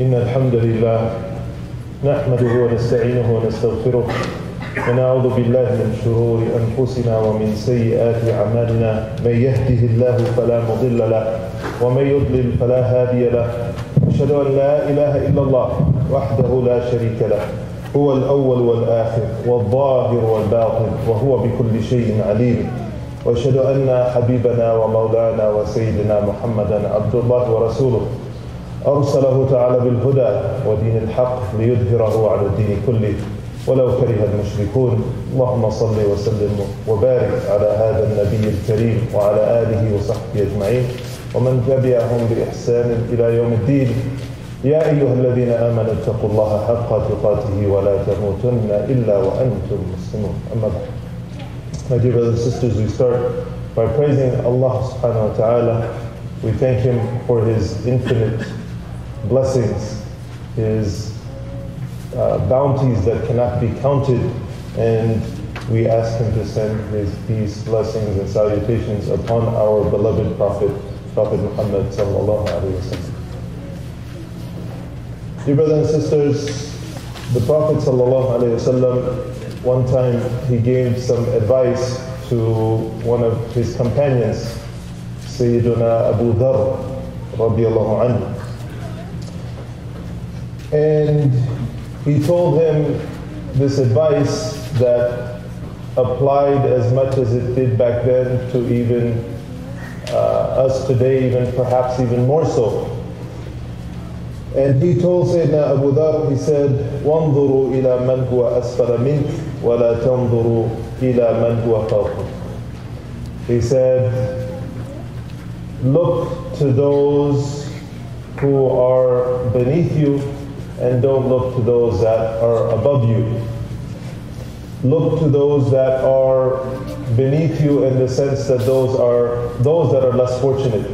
إن الحمد لله نحمده ونستعينه ونستغفره ونعوذ بالله من شرور أنفسنا ومن سيئات أعمالنا من يهده الله فلا مضل له ومن يضلل فلا هادي له أشهد أن لا إله إلا الله وحده لا شريك له هو الأول والآخر والظاهر والباطن وهو بكل شيء عليم وأشهد أن حبيبنا ومولانا وسيدنا محمدا عبد الله ورسوله أرسله تعالى بالهدى ودين الحق ليظهره على الدين كله ولو كره المشركون. اللهم صل وسلم وبارك على هذا النبي الكريم وعلى آله وصحبه أجمعين ومن تبعهم بإحسان إلى يوم الدين. يا أيها الذين آمنوا اتقوا الله حق تقاته ولا تموتن إلا وأنتم مسلمون. أما بعد. My dear brothers and sisters, we start by praising Allah subhanahu wa ta'ala. We thank Him for His infinite blessings, His bounties that cannot be counted, and we ask Him to send His peace, blessings, and salutations upon our beloved Prophet Muhammad sallallahu alaihi wasallam. Dear brothers and sisters, the Prophet sallallahu alaihi wasallam, one time he gave some advice to one of his companions, Sayyiduna Abu Dharr radiyallahu anhu. And he told him this advice that applied as much as it did back then to even us today, even perhaps even more so. And he told Sayyidina Abu Dharr, he said, وَانظُرُوا إِلَى مَنْ هُوَ أَسْفَلَ مِنْكَ وَلَا تَنظُرُوا إِلَى مَنْ هُوَ فَوْقَكَ. He said, look to those who are beneath you and don't look to those that are above you. Look to those that are beneath you in the sense that those that are less fortunate,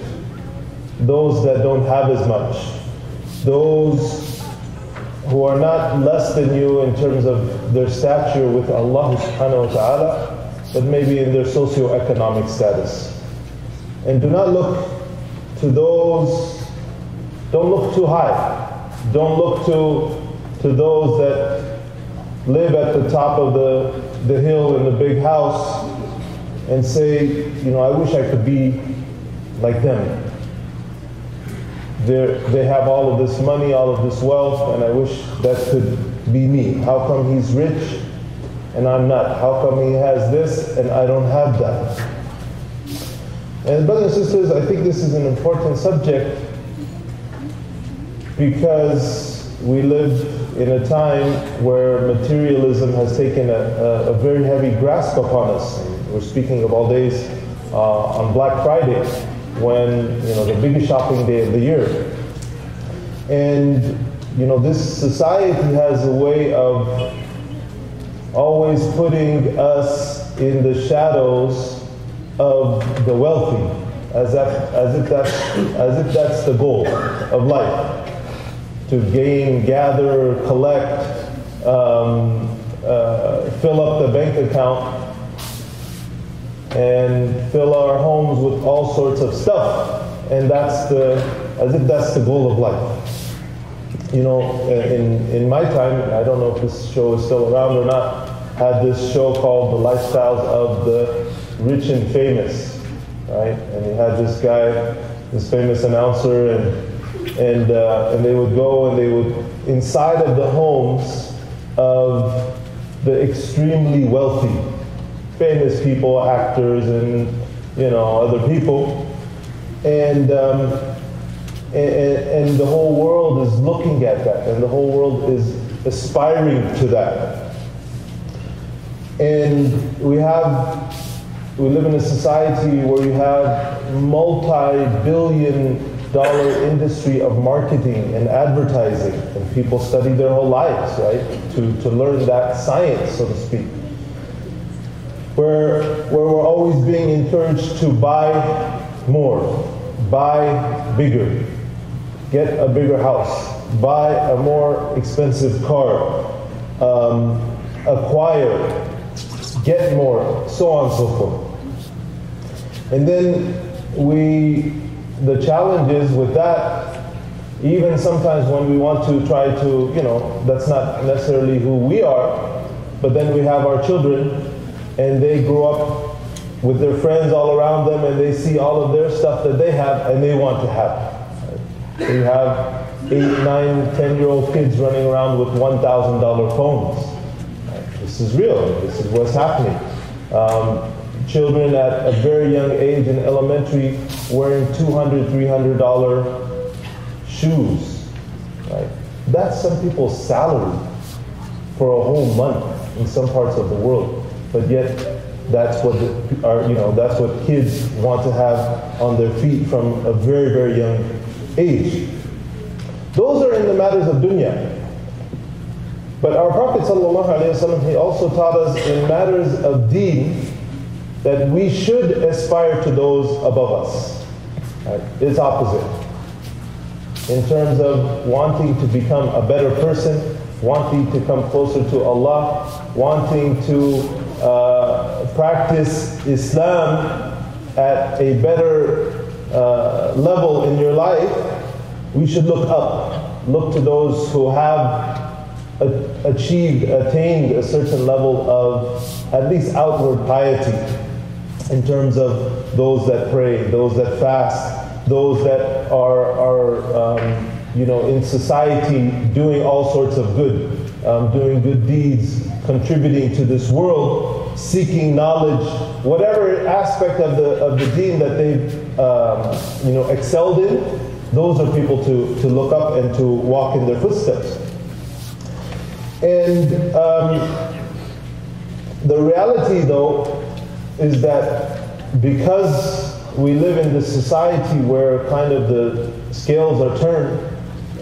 those that don't have as much, those who are not less than you in terms of their stature with Allah subhanahu wa ta'ala, but maybe in their socio-economic status. And do not look to those, don't look too high. Don't look to those that live at the top of the hill in the big house and say, I wish I could be like them. They have all of this money, all of this wealth, and I wish that could be me. How come he's rich and I'm not? How come he has this and I don't have that? And brothers and sisters, I think this is an important subject because we live in a time where materialism has taken a very heavy grasp upon us. We're speaking of all days on Black Friday, when the biggest shopping day of the year. And this society has a way of always putting us in the shadows of the wealthy, as if that's the goal of life. To gain, gather, collect, fill up the bank account, and fill our homes with all sorts of stuff, and as if that's the goal of life. In my time, I don't know if this show is still around or not, had this show called The Lifestyles of the Rich and Famous, right? And you had this guy, this famous announcer, and they would go and they would, inside of the homes of the extremely wealthy, famous people, actors, and other people, and the whole world is looking at that, and the whole world is aspiring to that. And we live in a society where you have multi-billion-dollar industry of marketing and advertising, and people study their whole lives, right, to learn that science, so to speak. Where we're always being encouraged to buy more, buy bigger, get a bigger house, buy a more expensive car, acquire, get more, so on and so forth. And then the challenges with that Even sometimes when we want to try to, that's not necessarily who we are, but then we have our children and they grow up with their friends all around them and they see all of their stuff that they have and they want to have. Right? So you have 8, 9, 10-year-old kids running around with $1,000 phones. Right? This is real. This is what's happening. Children at a very young age in elementary wearing $200, $300 shoes. Right? That's some people's salary for a whole month in some parts of the world. But yet, that's what that's what kids want to have on their feet from a very, very young age. Those are in the matters of dunya. But our Prophet ﷺ, he also taught us in matters of deen that we should aspire to those above us. Right? It's opposite. In terms of wanting to become a better person, wanting to come closer to Allah, wanting to practice Islam at a better level in your life, we should look up. Look to those who have attained a certain level of at least outward piety, in terms of those that pray, those that fast, those that are in society doing all sorts of good, doing good deeds, contributing to this world, seeking knowledge, whatever aspect of the deen that they've excelled in. Those are people to look up and to walk in their footsteps. And the reality, though, is that because we live in this society where kind of the scales are turned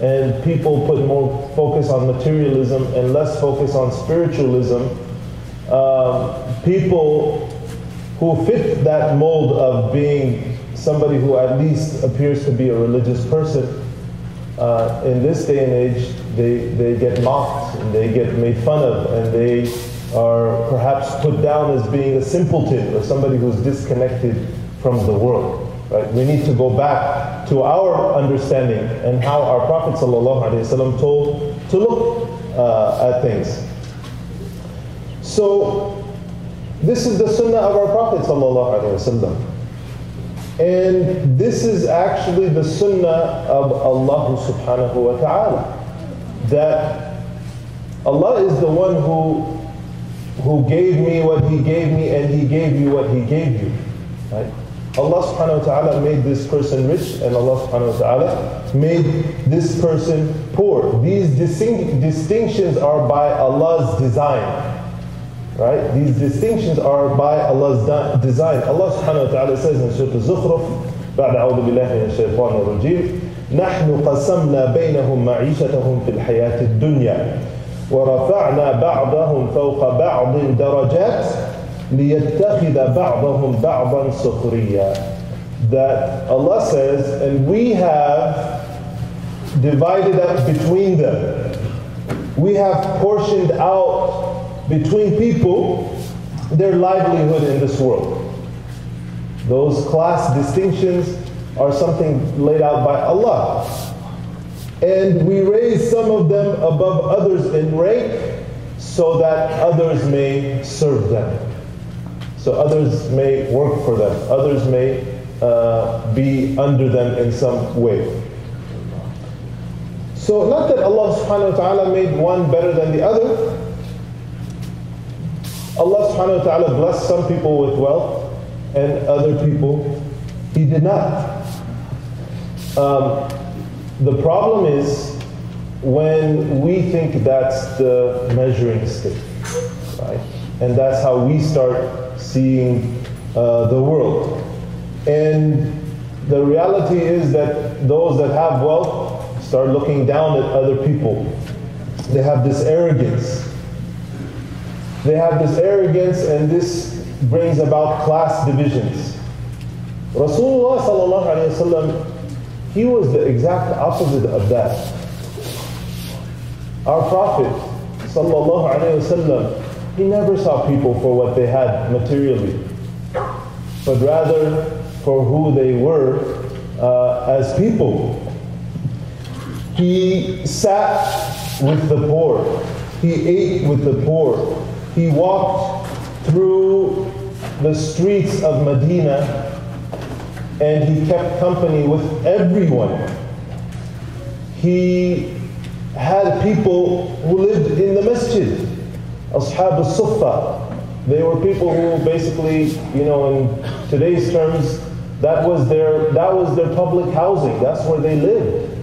and people put more focus on materialism and less focus on spiritualism, people who fit that mold of being somebody who at least appears to be a religious person, in this day and age, they get mocked and they get made fun of, and they are perhaps put down as being a simpleton or somebody who's disconnected from the world. Right? We need to go back to our understanding and how our Prophet ﷺ told to look at things. So this is the sunnah of our Prophet ﷺ. And this is actually the sunnah of Allah subhanahu wa ta'ala. That Allah is the one who gave me what He gave me, and He gave you what He gave you. Right? Allah subhanahu wa ta'ala made this person rich, and Allah subhanahu wa ta'ala made this person poor. These distinctions are by Allah's design. Right? These distinctions are by Allah's design. Allah subhanahu wa ta'ala says in Surah Al-Zukhruf, بعد أعوذ بالله من الشيطان الرجيم نحن قسمنا بينهم معيشتهم في الحياة الدنيا ورفعنا بعضهم فوق بعض درجات ليتخذ بعضهم بعضا سخريا. That Allah says, and we have divided up between them. We have portioned out between people their livelihood in this world. Those class distinctions are something laid out by Allah. And we raise some of them above others in rank so that others may serve them. So others may work for them. Others may be under them in some way. So not that Allah subhanahu wa ta'ala made one better than the other. Allah subhanahu wa ta'ala blessed some people with wealth and other people He did not. The problem is when we think that's the measuring stick, right? And that's how we start seeing the world. And the reality is that those that have wealth start looking down at other people. They have this arrogance. They have this arrogance, and this brings about class divisions. Rasulullah sallallahu alayhi wa sallam, he was the exact opposite of that. Our Prophet sallallahu alayhi wa sallam, he never saw people for what they had materially, but rather for who they were as people. He sat with the poor. He ate with the poor. He walked through the streets of Medina and he kept company with everyone. He had people who lived in the masjid, Ashab al-Suffa. They were people who basically, in today's terms, that was their public housing. That's where they lived.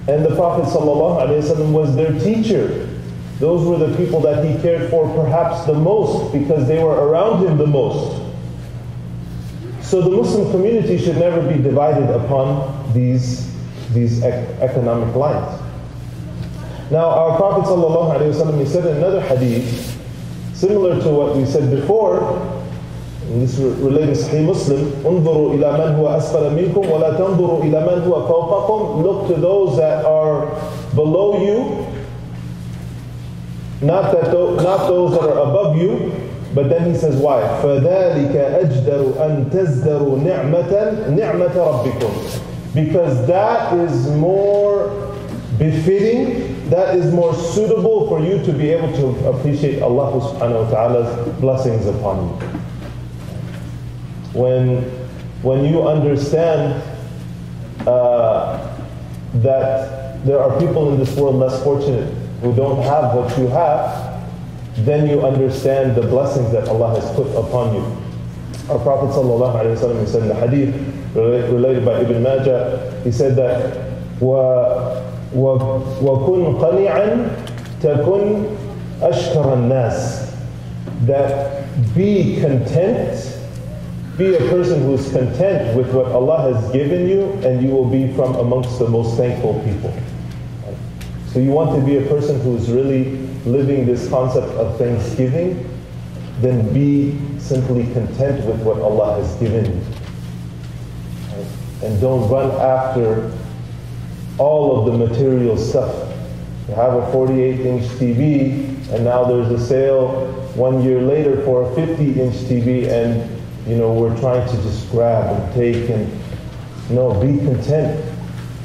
And the Prophet ﷺ was their teacher. Those were the people that he cared for perhaps the most because they were around him the most. So the Muslim community should never be divided upon these economic lines. Now our Prophet ﷺ, he said in another hadith, similar to what we said before, and this related to Sahih Muslim, انظروا إلى من هو أسفل منكم ولا تنظروا إلى من هو فوقكم. Look to those that are below you, not those that are above you. But then he says, why? فَذَلِكَ أَجْدَرُ أَن تَزْدَرُوا نِعْمَةَ رَبِّكُمْ. Because that is more befitting, that is more suitable for you to be able to appreciate Allah subhanahu wa ta'ala's blessings upon you. When you understand that there are people in this world less fortunate who don't have what you have, then you understand the blessings that Allah has put upon you. Our Prophet ﷺ, he said in the hadith related by Ibn Majah, he said that وَكُنْ قَنِعًا تَكُنْ أَشْكَرَ النَّاسِ. That be content, be a person who's content with what Allah has given you, and you will be from amongst the most thankful people. So you want to be a person who's really living this concept of thanksgiving, then be simply content with what Allah has given you. Right? And don't run after all of the material stuff. You have a 48-inch TV, and now there's a sale 1 year later for a 50-inch TV, and we're trying to just grab and take, and no, be content.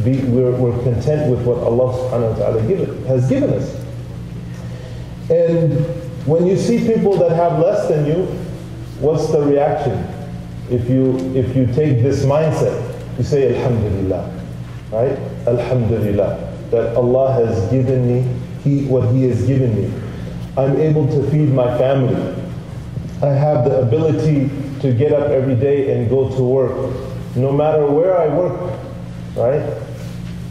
We're content with what Allah subhanahu wa ta'ala has given us. And when you see people that have less than you, what's the reaction? If you take this mindset, you say Alhamdulillah, right? Alhamdulillah, that Allah has given me what He has given me. I'm able to feed my family. I have the ability to get up every day and go to work, no matter where I work, right?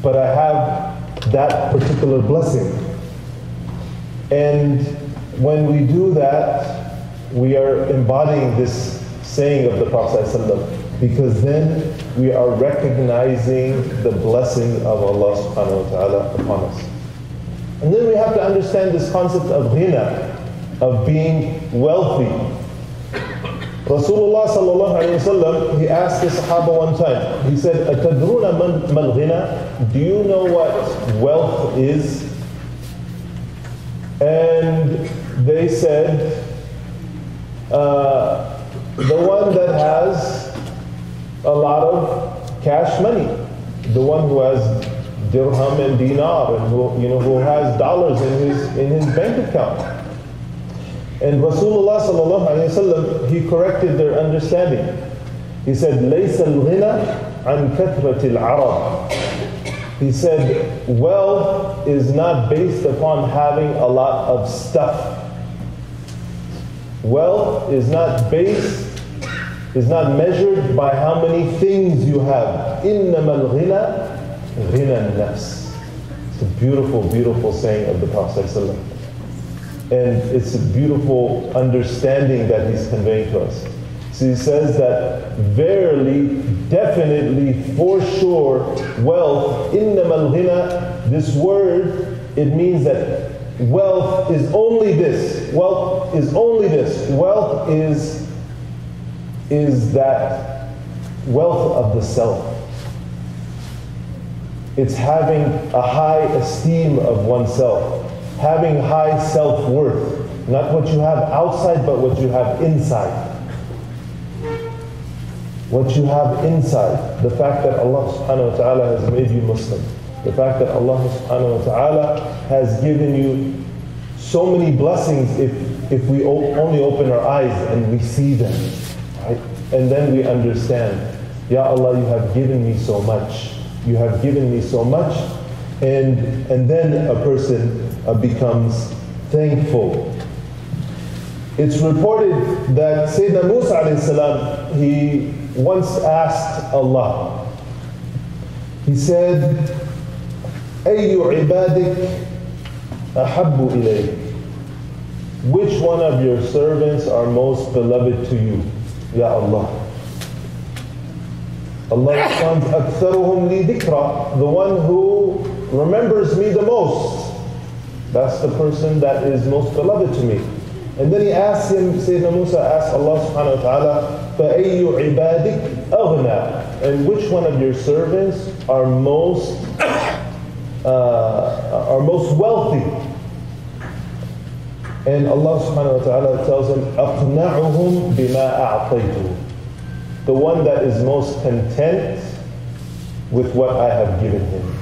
But I have that particular blessing. And when we do that, we are embodying this saying of the Prophet ﷺ, because then we are recognizing the blessing of Allah subhanahu wa ta'ala upon us. And then we have to understand this concept of ghina, of being wealthy. Rasulullah sallallahu alayhi wa sallam, he asked the Sahaba one time, he said, أَتَدْرُونَ مَا الْغِنَى? Do you know what wealth is? And they said, the one that has a lot of cash money, the one who has dirham and dinar, and who has dollars in his bank account. And Rasulullah sallallahu alayhi wa sallam, he corrected their understanding. He said, لَيْسَ الْغِنَى عَنْ كَثْرَةِ الْعَرَبِ. He said, wealth is not based upon having a lot of stuff. Wealth is not measured by how many things you have. إِنَّمَا الْغِنَى غِنَى النَّفْسِ. It's a beautiful, beautiful saying of the Prophet ﷺ. And it's a beautiful understanding that he's conveying to us. So he says that verily, definitely, for sure, wealth, إِنَّمَا الْغِنَى, this word, it means that wealth is only this. Wealth is only this. Wealth is that wealth of the self. It's having a high esteem of oneself, having high self-worth, not what you have outside, but what you have inside. What you have inside, the fact that Allah subhanahu wa ta'ala has made you Muslim, The fact that Allah subhanahu wa ta'ala has given you so many blessings if we only open our eyes and we see them, right? And then we understand, Ya Allah, you have given me so much. You have given me so much. And then a person becomes thankful. It's reported that Sayyidina Musa alayhi salam, he once asked Allah, he said, أَيُّ عِبَادِكَ أَحَبُّ إِلَيْكَ? Which one of your servants are most beloved to you, Ya Allah? Allah responds, أَكْثَرُهُمْ لِي ذِكْرًا, the one who remembers me the most. That's the person that is most beloved to me. And then he asked him, Sayyidina Musa asked Allah subhanahu wa ta'ala, فَأَيُّ عِبَادِكَ أَغْنَى? And which one of your servants are most wealthy? And Allah subhanahu wa ta'ala tells him, أَقْنَعُهُمْ بِمَا أَعْطَيْتُهُ, the one that is most content with what I have given him.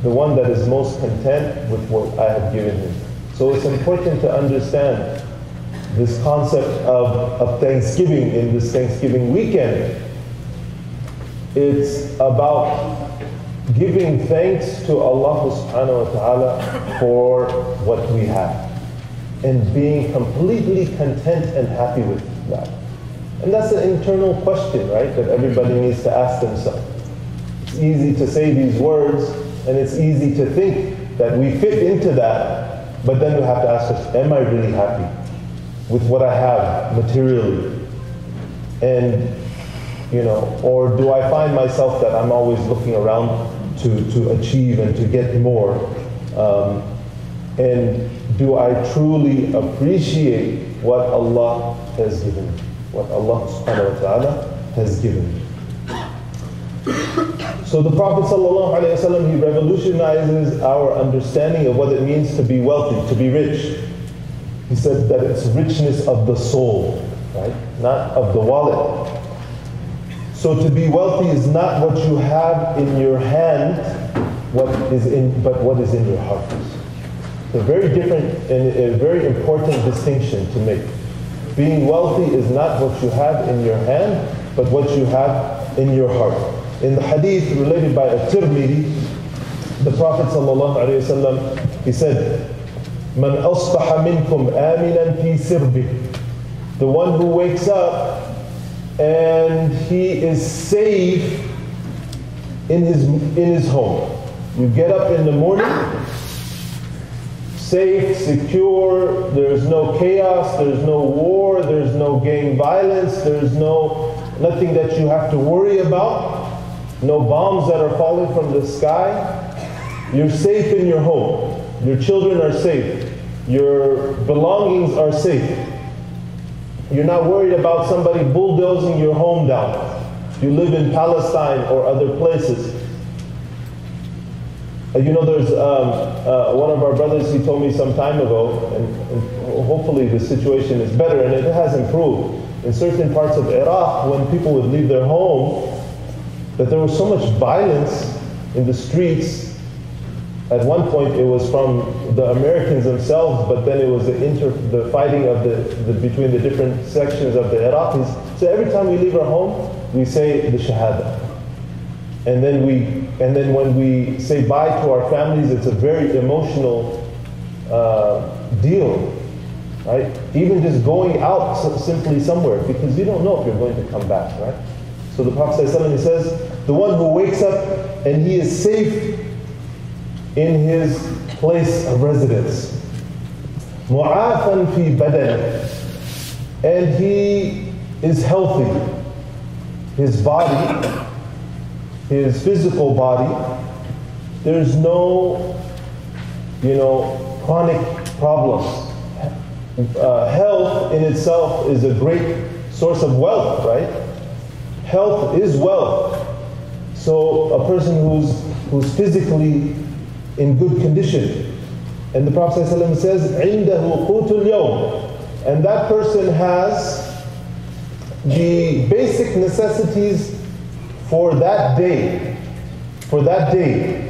The one that is most content with what I have given him. So it's important to understand this concept of Thanksgiving in this Thanksgiving weekend. It's about giving thanks to Allah subhanahu wa ta'ala for what we have and being completely content and happy with that. And that's an internal question, right, that everybody needs to ask themselves. It's easy to say these words, and it's easy to think that we fit into that, but then we have to ask us, am I really happy with what I have materially? And, you know, or do I find myself that I'm always looking around to achieve and to get more? And do I truly appreciate what Allah has given me? What Allah subhanahu wa ta'ala has given me. So the Prophet sallallahu alayhi wa sallam, he revolutionizes our understanding of what it means to be wealthy, to be rich. He said that it's richness of the soul, right? Not of the wallet. So to be wealthy is not what you have in your hand, but what is in your heart. It's a very different and a very important distinction to make. Being wealthy is not what you have in your hand, but what you have in your heart. In the hadith related by At-Tirmidhi, the Prophet ﷺ, he said, "Man asbaha minkum aminan fi sirbih," the one who wakes up and he is safe in his home. You get up in the morning, safe, secure, there's no chaos, there's no war, there's no gang violence, there's nothing that you have to worry about, no bombs that are falling from the sky. You're safe in your home. Your children are safe. Your belongings are safe. You're not worried about somebody bulldozing your home down. You live in Palestine or other places. You know, there's one of our brothers, he told me some time ago, and hopefully the situation is better, and it has improved. In certain parts of Iraq, when people would leave their home, that there was so much violence in the streets. At one point it was from the Americans themselves, but then it was the fighting of between the different sections of the Iraqis. So every time we leave our home, we say the Shahada. And then when we say bye to our families, it's a very emotional deal, right? Even just going out simply somewhere, because you don't know if you're going to come back, right? So the Prophet ﷺ, he says, the one who wakes up and he is safe in his place of residence, mu'afan fi badani, and he is healthy, his body, his physical body, there's no, chronic problems. Health in itself is a great source of wealth, right? Health is wealth. So a person who's physically in good condition. And the Prophet ﷺ says, عِنْدَهُ قُوتُ الْيَوْمِ, and that person has the basic necessities for that day. for that day.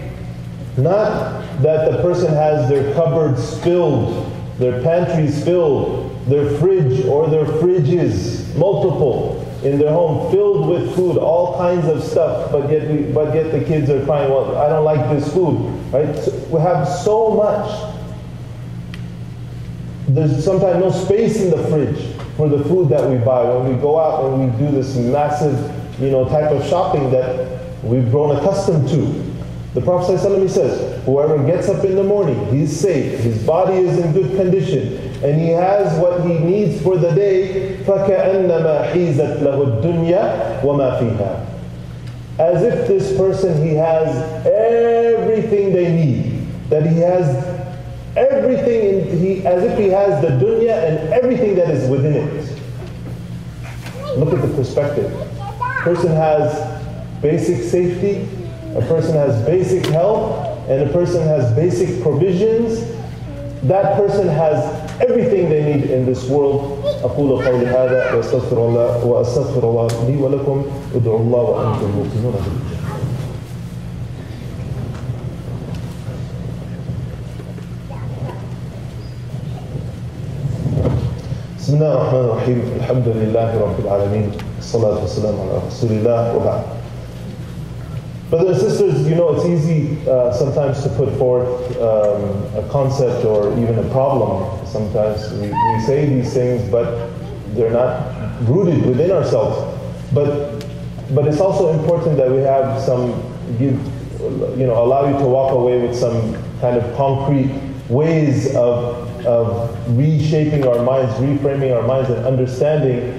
Not that the person has their cupboards filled, their pantries filled, their fridge or their fridges, multiple, in their home filled with food, all kinds of stuff, but yet the kids are crying, well, I don't like this food, right? So we have so much. There's sometimes no space in the fridge for the food that we buy when we go out and we do this massive, type of shopping that we've grown accustomed to. The Prophet ﷺ says, whoever gets up in the morning, he's safe, his body is in good condition, and he has what he needs for the day, فَكَأَنَّمَا حِيزَتْ لَهُ الدُّنْيَا وَمَا فِيهَا. As if this person, he has everything they need, that he has everything, as if he has the dunya and everything that is within it. Look at the perspective. A person has basic safety, a person has basic health, and a person has basic provisions. That person has everything they need in this world. أقول قولي هذا وأستغفر الله لي ولكم ادعوا الله وأنتم موقنون بالإجابة. بسم الله الرحمن الرحيم. الحمد لله رب العالمين. الصلاة والسلام على رسول الله وبعد. Brothers and sisters, it's easy sometimes to put forth a concept or even a problem. Sometimes we say these things, but they're not rooted within ourselves. But it's also important that we have allow you to walk away with some kind of concrete ways of reshaping our minds, reframing our minds, and understanding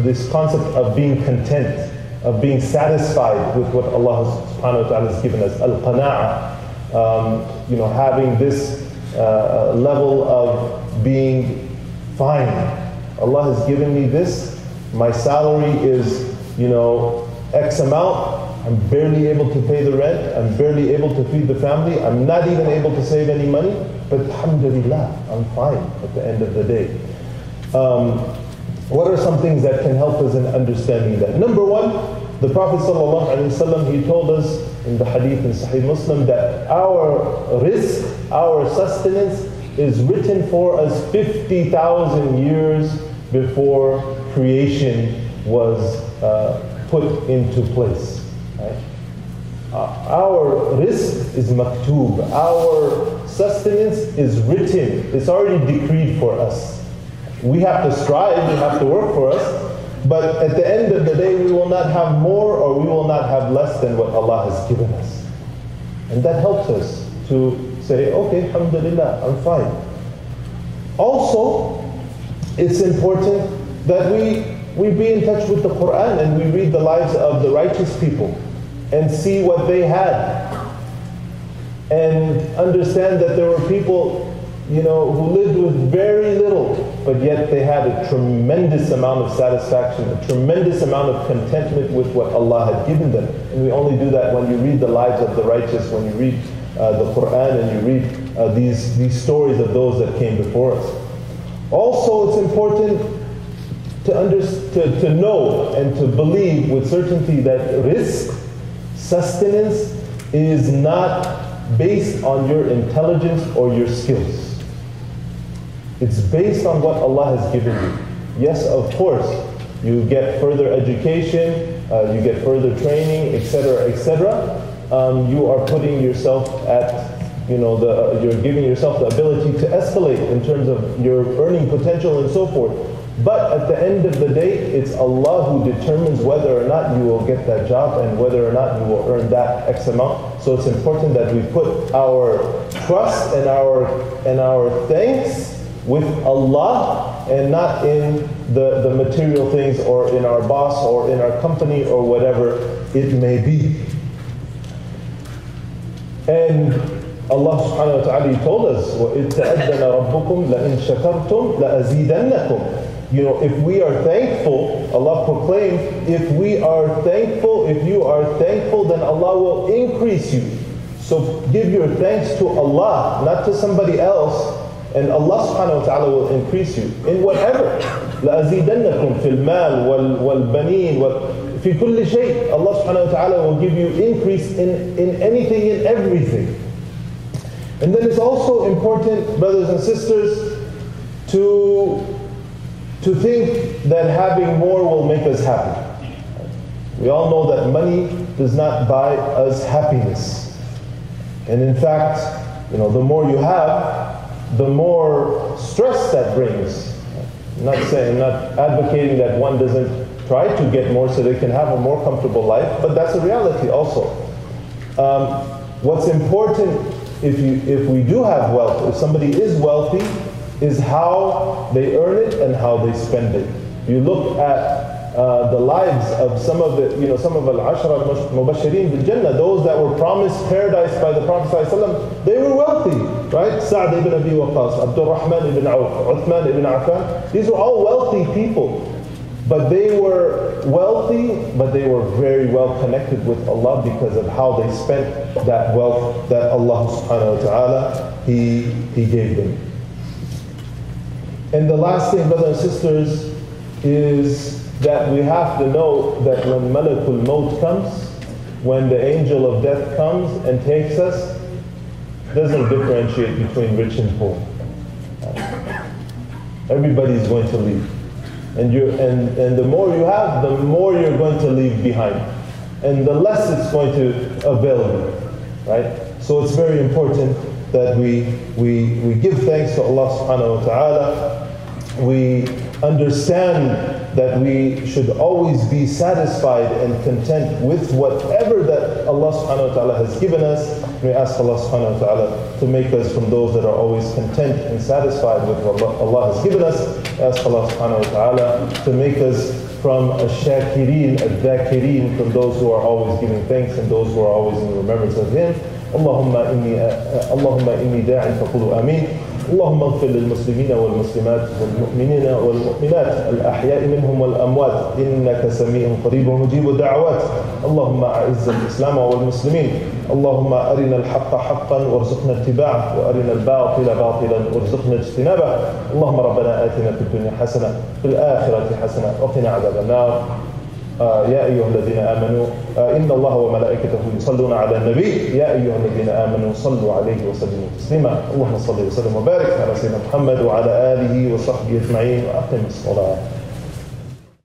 this concept of being content, of being satisfied with what Allah subhanahu wa ta'ala has given us. Al-qana'ah, having this level of being fine. Allah has given me this, my salary is, X amount, I'm barely able to pay the rent, I'm barely able to feed the family, I'm not even able to save any money, but alhamdulillah, I'm fine at the end of the day. What are some things that can help us in understanding that? Number one, the Prophet ﷺ, he told us in the hadith in Sahih Muslim that our rizq, our sustenance is written for us 50,000 years before creation was put into place. Right? Our rizq is maktub, our sustenance is written, it's already decreed for us. We have to strive, we have to work for us, but at the end of the day we will not have more or we will not have less than what Allah has given us. And that helps us to say, okay, alhamdulillah, I'm fine. Also, it's important that we be in touch with the Quran and we read the lives of the righteous people and see what they had and understand that there were people who lived with very little, but yet they had a tremendous amount of satisfaction, a tremendous amount of contentment with what Allah had given them. And we only do that when you read the lives of the righteous, when you read the Quran and you read these stories of those that came before us. Also, it's important to know and to believe with certainty that rizq, sustenance, is not based on your intelligence or your skills. It's based on what Allah has given you. Yes, of course, you get further education, you get further training, etc., etc. You are putting yourself at, you're giving yourself the ability to escalate in terms of your earning potential and so forth. But at the end of the day, it's Allah who determines whether or not you will get that job and whether or not you will earn that X amount. So it's important that we put our trust and our thanks with Allah and not in the material things or in our boss or in our company or whatever it may be. And Allah subhanahu wa ta'ala told us, وَإِذْ تَأَذَّنَ رَبُّكُمْ لَإِنْ شَكَرْتُمْ لَأَزِيدَنَّكُمْ. If we are thankful, Allah proclaimed, if we are thankful, if you are thankful, then Allah will increase you. So give your thanks to Allah, not to somebody else, and Allah subhanahu wa ta'ala will increase you in whatever. لَأَزِيدَنَّكُمْ فِي الْمَالِ وَالْبَنِينَ في كل شيء. Allah subhanahu wa ta'ala will give you increase in anything, in everything. And then it's also important, brothers and sisters, to think that having more will make us happy. We all know that money does not buy us happiness. And in fact, the more you have, the more stress that brings. I'm not advocating that one doesn't try to get more so they can have a more comfortable life, but that's a reality also. What's important if we do have wealth, if somebody is wealthy, is how they earn it and how they spend it. You look at the lives of some of al-ashara al-mubashirin bil-jannah, those that were promised paradise by the Prophet ﷺ, they were wealthy, right? Sa'd ibn Abi Waqqas, Abdul Rahman ibn Auf, Uthman ibn Affan, these were all wealthy people. But they were wealthy, but they were very well connected with Allah because of how they spent that wealth that Allah subhanahu wa ta'ala, He gave them. And the last thing, brothers and sisters, is that we have to know that when Malakul Maut comes, when the angel of death comes and takes us, doesn't differentiate between rich and poor. Everybody's going to leave. And the more you have, the more you're going to leave behind. And the less it's going to avail you. Right? So it's very important that we give thanks to Allah subhanahu wa ta'ala. We understand that we should always be satisfied and content with whatever that Allah subhanahu wa ta'ala has given us. We ask Allah subhanahu wa ta'ala to make us from those that are always content and satisfied with what Allah has given us. Ask Allah subhanahu wa ta'ala to make us from ash-shakireen, al-dhakireen, from those who are always giving thanks and those who are always in remembrance of Him. Allahumma inni da'in faqulu ameen. اللهم اغفر للمسلمين والمسلمات والمؤمنين والمؤمنات الأحياء منهم والأموات إنك سميع قريب مجيب الدعوات. اللهم أعز الإسلام والمسلمين. اللهم أرنا الحق حقا وارزقنا اتباعه وأرنا الباطل باطلا وارزقنا اجتنابه. اللهم ربنا آتنا في الدنيا حسنة في الآخرة حسنة وقنا عذاب النار. يا أيها الذين آمنوا إن الله وملائكته يصلون على النبي يا أيها الذين آمنوا صلوا عليه وسلموا تسليما. اللهم صل وسلم وبارك على سيدنا محمد وعلى آله وصحبه أجمعين وأقم الصلاة.